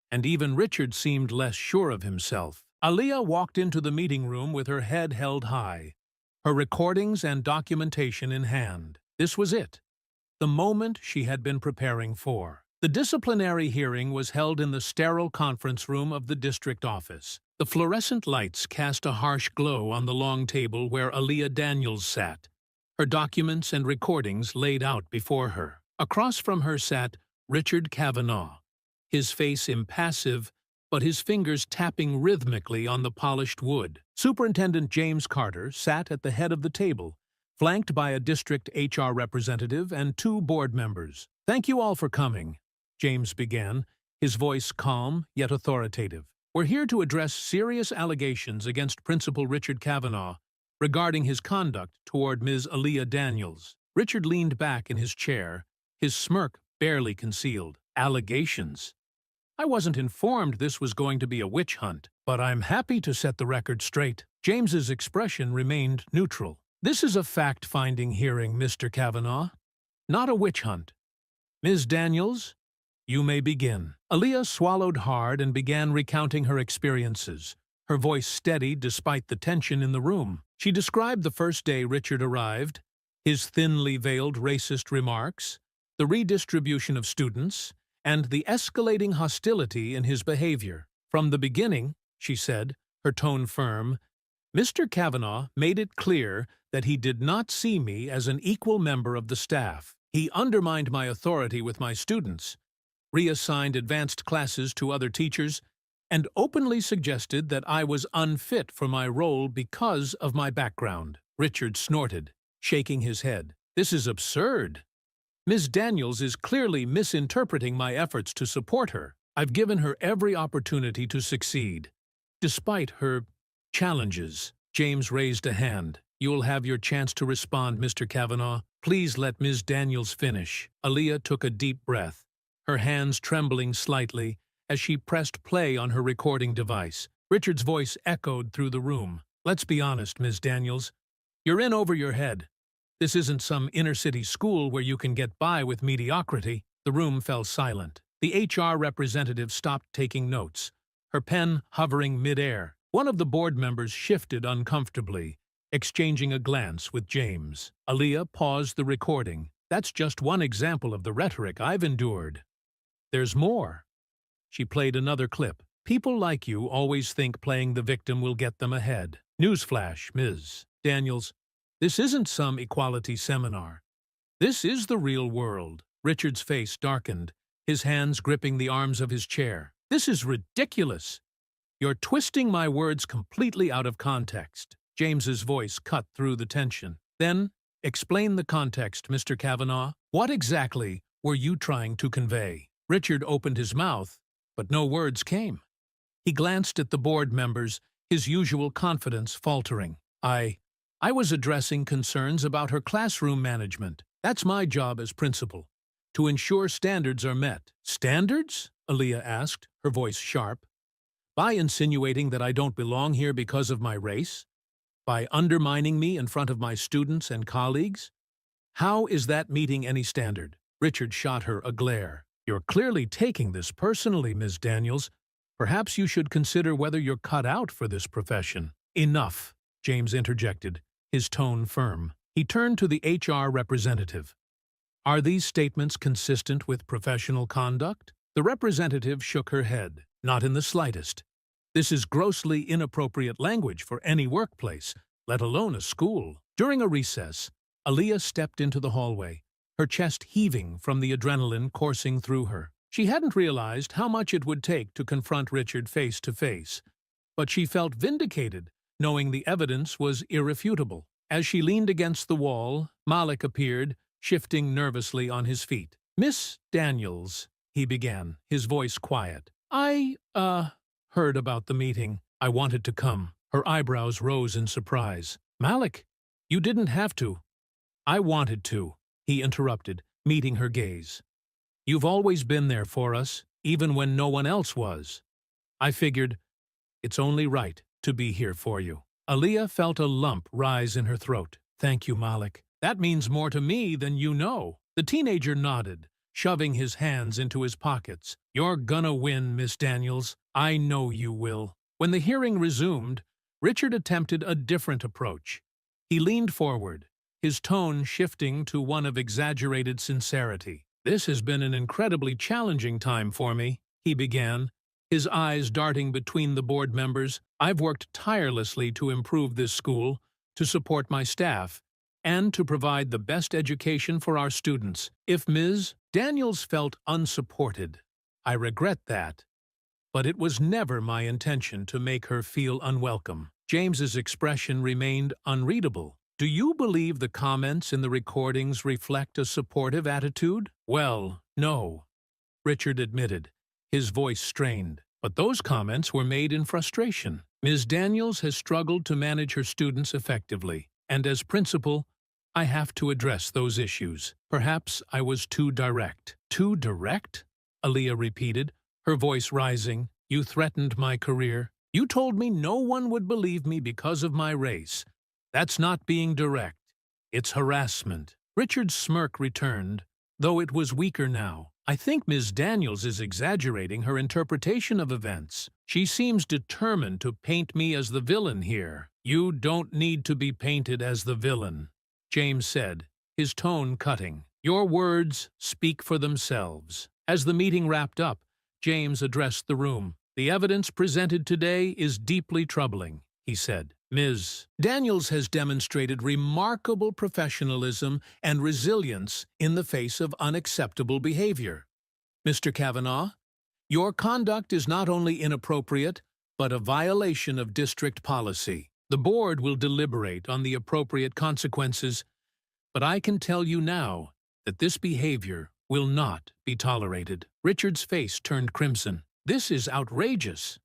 and even Richard seemed less sure of himself. Aaliyah walked into the meeting room with her head held high, her recordings and documentation in hand. This was it, the moment she had been preparing for. The disciplinary hearing was held in the sterile conference room of the district office. The fluorescent lights cast a harsh glow on the long table where Aaliyah Daniels sat, her documents and recordings laid out before her. Across from her sat Richard Kavanaugh, his face impassive, but his fingers tapping rhythmically on the polished wood. Superintendent James Carter sat at the head of the table, flanked by a district HR representative and 2 board members. "Thank you all for coming," James began, his voice calm yet authoritative. "We're here to address serious allegations against Principal Richard Kavanaugh regarding his conduct toward Ms. Aaliyah Daniels." Richard leaned back in his chair, his smirk barely concealed. "Allegations? I wasn't informed this was going to be a witch hunt, but I'm happy to set the record straight." James's expression remained neutral. "This is a fact-finding hearing, Mr. Kavanaugh, not a witch hunt. Ms. Daniels, you may begin." Aaliyah swallowed hard and began recounting her experiences, her voice steady despite the tension in the room. She described the first day Richard arrived, his thinly veiled racist remarks, the redistribution of students, and the escalating hostility in his behavior. "From the beginning," she said, her tone firm, "Mr. Kavanaugh made it clear that he did not see me as an equal member of the staff. He undermined my authority with my students, reassigned advanced classes to other teachers, and openly suggested that I was unfit for my role because of my background." Richard snorted, shaking his head. "This is absurd. Ms. Daniels is clearly misinterpreting my efforts to support her. I've given her every opportunity to succeed, despite her Challenges. James raised a hand. You'll have your chance to respond, Mr. Kavanaugh. Please let Ms. Daniels finish. Aaliyah took a deep breath, her hands trembling slightly as she pressed play on her recording device. Richard's voice echoed through the room. Let's be honest, Ms. Daniels. You're in over your head. This isn't some inner-city school where you can get by with mediocrity. The room fell silent. The HR representative stopped taking notes, her pen hovering mid-air. One of the board members shifted uncomfortably, exchanging a glance with James. Aaliyah paused the recording. That's just one example of the rhetoric I've endured. There's more. She played another clip. People like you always think playing the victim will get them ahead. Newsflash, Ms. Daniels. This isn't some equality seminar. This is the real world. Richard's face darkened, his hands gripping the arms of his chair. This is ridiculous. You're twisting my words completely out of context. James's voice cut through the tension. Then, explain the context, Mr. Kavanaugh. What exactly were you trying to convey? Richard opened his mouth, but no words came. He glanced at the board members, his usual confidence faltering. I was addressing concerns about her classroom management. That's my job as principal, to ensure standards are met. Standards? Aaliyah asked, her voice sharp. By insinuating that I don't belong here because of my race? By undermining me in front of my students and colleagues? How is that meeting any standard? Richard shot her a glare. You're clearly taking this personally, Ms. Daniels. Perhaps you should consider whether you're cut out for this profession. Enough, James interjected, his tone firm. He turned to the HR representative. Are these statements consistent with professional conduct? The representative shook her head. Not in the slightest. This is grossly inappropriate language for any workplace, let alone a school. During a recess, Aaliyah stepped into the hallway, her chest heaving from the adrenaline coursing through her. She hadn't realized how much it would take to confront Richard face to face, but she felt vindicated, knowing the evidence was irrefutable. As she leaned against the wall, Malik appeared, shifting nervously on his feet. Miss Daniels, he began, his voice quiet. I heard about the meeting. I wanted to come. Her eyebrows rose in surprise. Malik, you didn't have to. I wanted to, he interrupted, meeting her gaze. You've always been there for us, even when no one else was. I figured, it's only right to be here for you. Aaliyah felt a lump rise in her throat. Thank you, Malik. That means more to me than you know. The teenager nodded, shoving his hands into his pockets. You're gonna win, Miss Daniels. I know you will. When the hearing resumed, Richard attempted a different approach. He leaned forward, his tone shifting to one of exaggerated sincerity. This has been an incredibly challenging time for me, he began, his eyes darting between the board members. I've worked tirelessly to improve this school, to support my staff, and to provide the best education for our students. If Ms. Daniels felt unsupported, I regret that. But it was never my intention to make her feel unwelcome. James's expression remained unreadable. Do you believe the comments in the recordings reflect a supportive attitude? Well, no, Richard admitted, his voice strained. But those comments were made in frustration. Ms. Daniels has struggled to manage her students effectively, and as principal, I have to address those issues. Perhaps I was too direct. Too direct? Aaliyah repeated, her voice rising. You threatened my career. You told me no one would believe me because of my race. That's not being direct. It's harassment. Richard's smirk returned, though it was weaker now. I think Ms. Daniels is exaggerating her interpretation of events. She seems determined to paint me as the villain here. You don't need to be painted as the villain, James said, his tone cutting. Your words speak for themselves. As the meeting wrapped up, James addressed the room. The evidence presented today is deeply troubling, he said. Ms. Daniels has demonstrated remarkable professionalism and resilience in the face of unacceptable behavior. Mr. Kavanaugh, your conduct is not only inappropriate, but a violation of district policy. The board will deliberate on the appropriate consequences, but I can tell you now that this behavior will not be tolerated. Richard's face turned crimson. This is outrageous.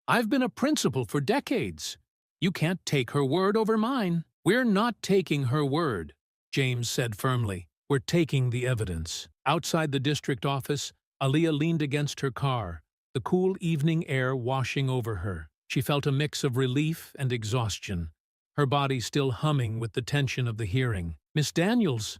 I've been a principal for decades. You can't take her word over mine. We're not taking her word, James said firmly. We're taking the evidence. Outside the district office, Aaliyah leaned against her car, the cool evening air washing over her. She felt a mix of relief and exhaustion, her body still humming with the tension of the hearing. "Miss Daniels!"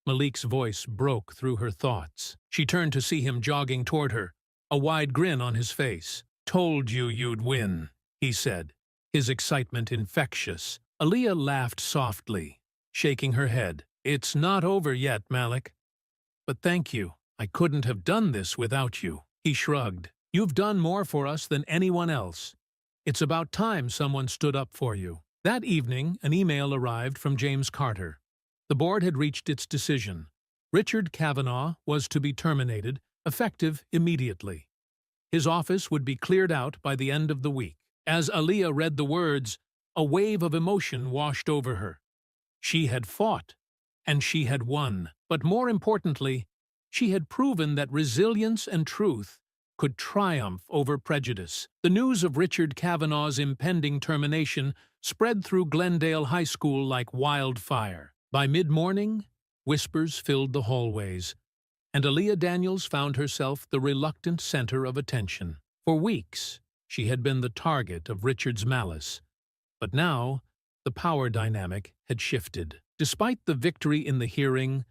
Malik's voice broke through her thoughts. She turned to see him jogging toward her, a wide grin on his face. "Told you you'd win," he said, his excitement infectious. Aaliyah laughed softly, shaking her head. "It's not over yet, Malik. But thank you. I couldn't have done this without you." He shrugged. "You've done more for us than anyone else. It's about time someone stood up for you." That evening, an email arrived from James Carter. The board had reached its decision. Richard Kavanaugh was to be terminated, effective immediately. His office would be cleared out by the end of the week. As Aaliyah read the words, a wave of emotion washed over her. She had fought, and she had won. But more importantly, she had proven that resilience and truth could triumph over prejudice. The news of Richard Kavanaugh's impending termination spread through Glendale High School like wildfire. By mid-morning, whispers filled the hallways, and Aaliyah Daniels found herself the reluctant center of attention. For weeks, she had been the target of Richard's malice, but now the power dynamic had shifted. Despite the victory in the hearing,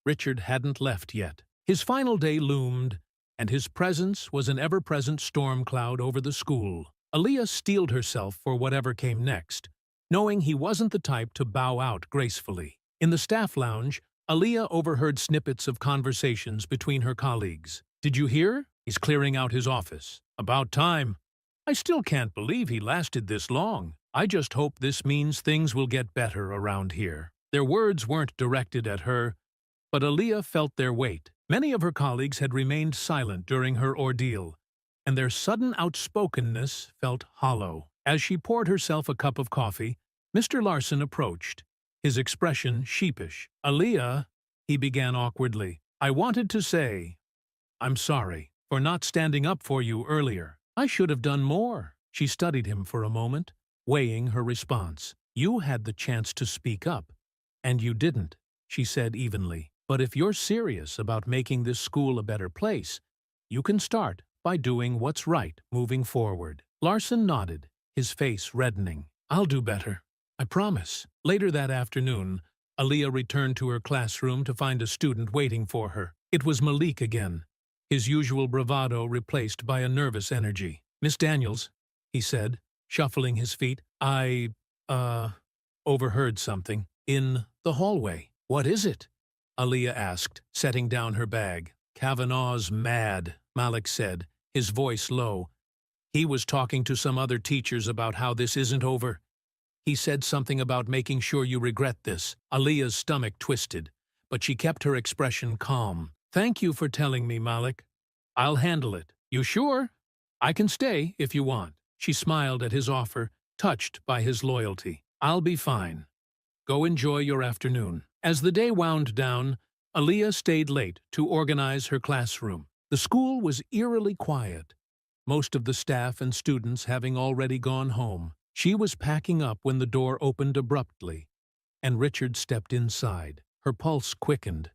Richard hadn't left yet. His final day loomed, and his presence was an ever-present storm cloud over the school. Aaliyah steeled herself for whatever came next, knowing he wasn't the type to bow out gracefully. In the staff lounge, Aaliyah overheard snippets of conversations between her colleagues. "Did you hear? He's clearing out his office. About time. I still can't believe he lasted this long. I just hope this means things will get better around here." Their words weren't directed at her, but Aaliyah felt their weight. Many of her colleagues had remained silent during her ordeal, and their sudden outspokenness felt hollow. As she poured herself a cup of coffee, Mr. Larson approached, his expression sheepish. "Aaliyah," he began awkwardly, "I wanted to say, I'm sorry for not standing up for you earlier. I should have done more." She studied him for a moment, weighing her response. "You had the chance to speak up, and you didn't," she said evenly. "But if you're serious about making this school a better place, you can start by doing what's right moving forward." Larson nodded, his face reddening. "I'll do better. I promise." Later that afternoon, Aaliyah returned to her classroom to find a student waiting for her. It was Malik again, his usual bravado replaced by a nervous energy. "Miss Daniels," he said, shuffling his feet, "I overheard something in the hallway." "What is it?" Aaliyah asked, setting down her bag. "Kavanaugh's mad," Malik said, his voice low. "He was talking to some other teachers about how this isn't over. He said something about making sure you regret this." Aaliyah's stomach twisted, but she kept her expression calm. "Thank you for telling me, Malik. I'll handle it." "You sure? I can stay if you want." She smiled at his offer, touched by his loyalty. "I'll be fine. Go enjoy your afternoon." As the day wound down, Aaliyah stayed late to organize her classroom. The school was eerily quiet, most of the staff and students having already gone home. She was packing up when the door opened abruptly, and Richard stepped inside. Her pulse quickened,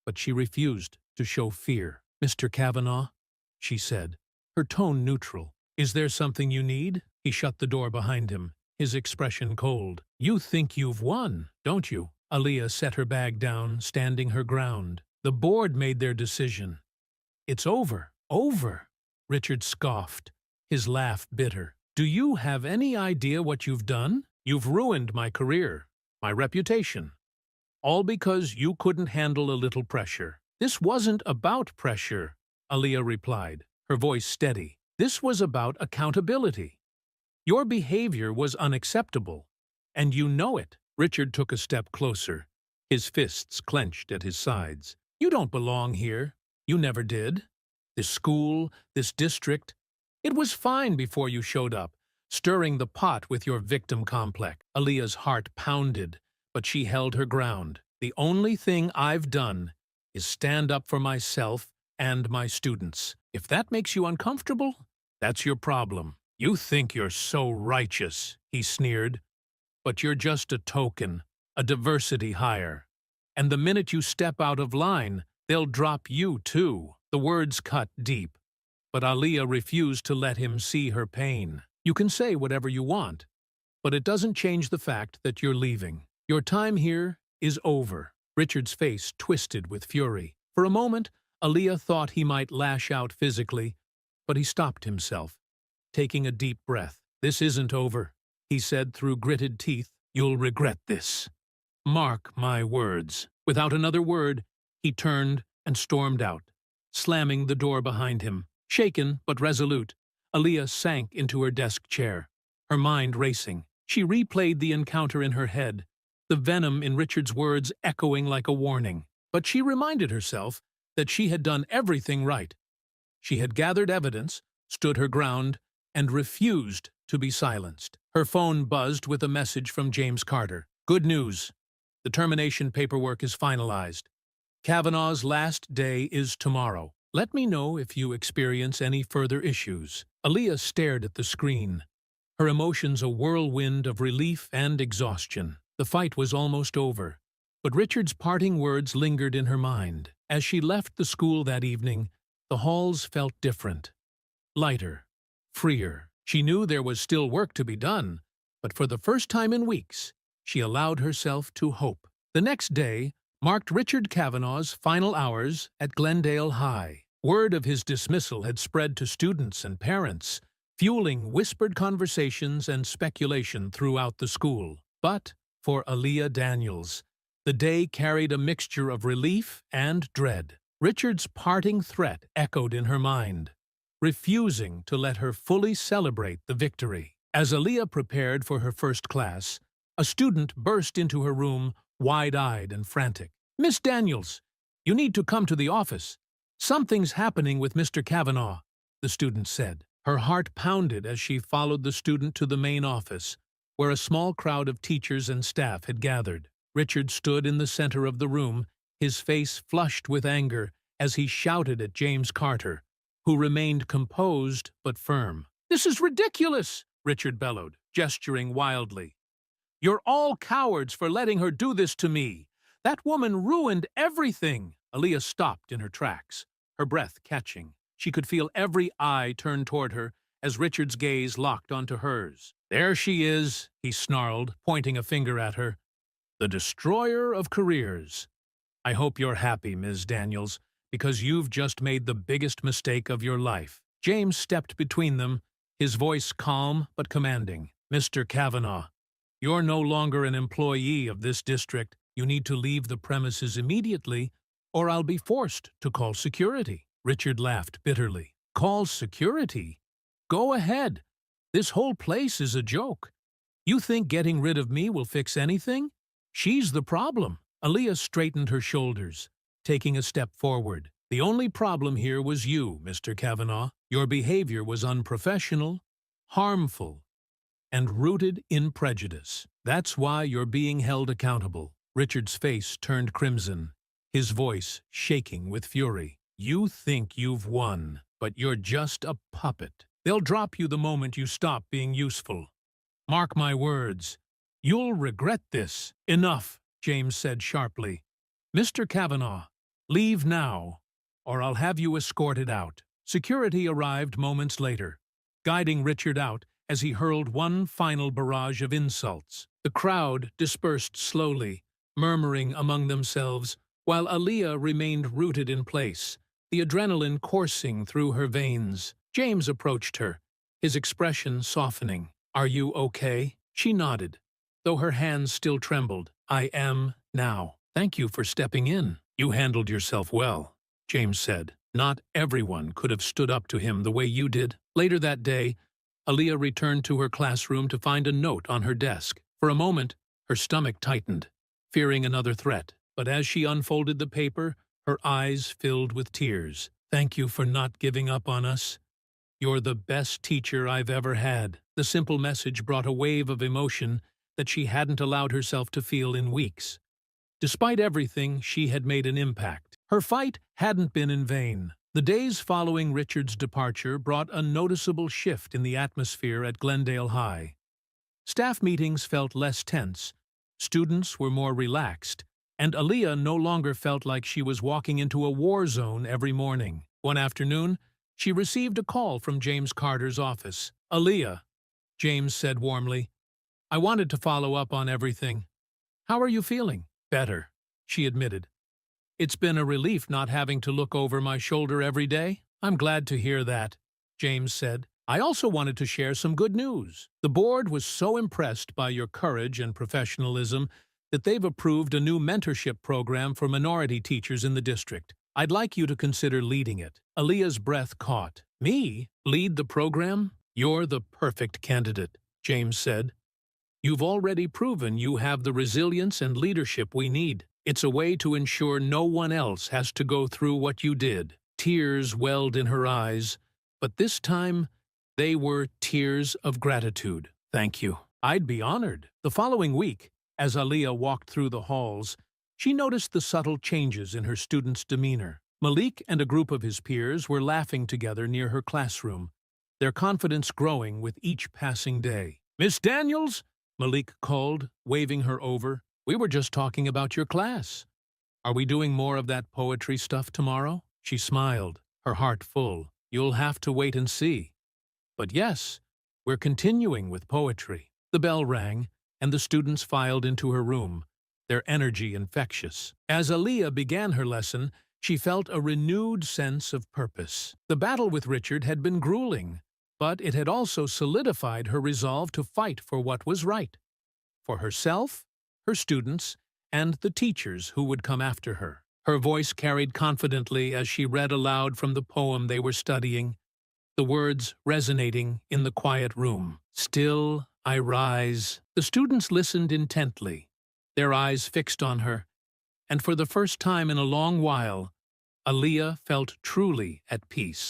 but she refused to show fear. "Mr. Kavanaugh," she said, her tone neutral. "Is there something you need?" He shut the door behind him, his expression cold. "You think you've won, don't you?" Aaliyah set her bag down, standing her ground. "The board made their decision. It's over." "Over?" Richard scoffed, his laugh bitter. "Do you have any idea what you've done? You've ruined my career, my reputation. All because you couldn't handle a little pressure." "This wasn't about pressure," Aaliyah replied, her voice steady. "This was about accountability. Your behavior was unacceptable, and you know it." Richard took a step closer, his fists clenched at his sides. "You don't belong here. You never did. This school, this district. It was fine before you showed up, stirring the pot with your victim complex." Aaliyah's heart pounded, but she held her ground. "The only thing I've done is stand up for myself and my students. If that makes you uncomfortable, that's your problem. "You think you're so righteous," he sneered, "but you're just a token, a diversity hire. And the minute you step out of line, they'll drop you too." The words cut deep, but Aaliyah refused to let him see her pain. "You can say whatever you want, but it doesn't change the fact that you're leaving. Your time here is over." Richard's face twisted with fury. For a moment, Aaliyah thought he might lash out physically, but he stopped himself, taking a deep breath. "This isn't over," he said through gritted teeth. "You'll regret this. Mark my words." Without another word, he turned and stormed out, slamming the door behind him. Shaken but resolute, Aaliyah sank into her desk chair, her mind racing. She replayed the encounter in her head, the venom in Richard's words echoing like a warning. But she reminded herself that she had done everything right. She had gathered evidence, stood her ground, and refused to be silenced. Her phone buzzed with a message from James Carter. "Good news. The termination paperwork is finalized. Kavanaugh's last day is tomorrow. Let me know if you experience any further issues." Aaliyah stared at the screen, her emotions a whirlwind of relief and exhaustion. The fight was almost over, but Richard's parting words lingered in her mind. As she left the school that evening, the halls felt different. Lighter, freer. She knew there was still work to be done, but for the first time in weeks, she allowed herself to hope. The next day marked Richard Kavanaugh's final hours at Glendale High. Word of his dismissal had spread to students and parents, fueling whispered conversations and speculation throughout the school. But for Aaliyah Daniels, the day carried a mixture of relief and dread. Richard's parting threat echoed in her mind, refusing to let her fully celebrate the victory. As Aaliyah prepared for her first class, a student burst into her room, wide-eyed and frantic. "Miss Daniels, you need to come to the office. Something's happening with Mr. Kavanaugh," the student said. Her heart pounded as she followed the student to the main office, where a small crowd of teachers and staff had gathered. Richard stood in the center of the room, his face flushed with anger as he shouted at James Carter, who remained composed but firm. "This is ridiculous," Richard bellowed, gesturing wildly. "You're all cowards for letting her do this to me. That woman ruined everything." Aaliyah stopped in her tracks, her breath catching. She could feel every eye turn toward her as Richard's gaze locked onto hers. "There she is," he snarled, pointing a finger at her. "The destroyer of careers. I hope you're happy, Ms. Daniels, because you've just made the biggest mistake of your life." James stepped between them, his voice calm but commanding. "Mr. Kavanaugh, you're no longer an employee of this district. You need to leave the premises immediately, or I'll be forced to call security." Richard laughed bitterly. "Call security? Go ahead. This whole place is a joke. You think getting rid of me will fix anything? She's the problem." Aaliyah straightened her shoulders, taking a step forward. "The only problem here was you, Mr. Kavanaugh. Your behavior was unprofessional, harmful, and rooted in prejudice. That's why you're being held accountable." Richard's face turned crimson, his voice shaking with fury. "You think you've won, but you're just a puppet. They'll drop you the moment you stop being useful. Mark my words, you'll regret this." "Enough," James said sharply. "Mr. Kavanaugh, leave now, or I'll have you escorted out." Security arrived moments later, guiding Richard out as he hurled one final barrage of insults. The crowd dispersed slowly, murmuring among themselves, while Aaliyah remained rooted in place, the adrenaline coursing through her veins. James approached her, his expression softening. "Are you okay?" She nodded, though her hands still trembled. "I am now. Thank you for stepping in." "You handled yourself well," James said. "Not everyone could have stood up to him the way you did." Later that day, Aaliyah returned to her classroom to find a note on her desk. For a moment, her stomach tightened, fearing another threat. But as she unfolded the paper, her eyes filled with tears. "Thank you for not giving up on us. You're the best teacher I've ever had." The simple message brought a wave of emotion that she hadn't allowed herself to feel in weeks. Despite everything, she had made an impact. Her fight hadn't been in vain. The days following Richard's departure brought a noticeable shift in the atmosphere at Glendale High. Staff meetings felt less tense, students were more relaxed, and Aaliyah no longer felt like she was walking into a war zone every morning. One afternoon, she received a call from James Carter's office. "Aaliyah," James said warmly, "I wanted to follow up on everything. How are you feeling?" "Better," she admitted. "It's been a relief not having to look over my shoulder every day." "I'm glad to hear that," James said. "I also wanted to share some good news. The board was so impressed by your courage and professionalism that they've approved a new mentorship program for minority teachers in the district. I'd like you to consider leading it." Aaliyah's breath caught. "Me? Lead the program? You're the perfect candidate," James said. "You've already proven you have the resilience and leadership we need. It's a way to ensure no one else has to go through what you did." Tears welled in her eyes, but this time they were tears of gratitude. "Thank you. I'd be honored." The following week, as Aaliyah walked through the halls, she noticed the subtle changes in her students' demeanor. Malik and a group of his peers were laughing together near her classroom, their confidence growing with each passing day. "Miss Daniels," Malik called, waving her over, "we were just talking about your class. Are we doing more of that poetry stuff tomorrow?" She smiled, her heart full. "You'll have to wait and see. But yes, we're continuing with poetry." The bell rang, and the students filed into her room, their energy infectious. As Aaliyah began her lesson, she felt a renewed sense of purpose. The battle with Richard had been grueling, but it had also solidified her resolve to fight for what was right, for herself, her students, and the teachers who would come after her. Her voice carried confidently as she read aloud from the poem they were studying, the words resonating in the quiet room. "Still I rise." The students listened intently, their eyes fixed on her, and for the first time in a long while, Aaliyah felt truly at peace.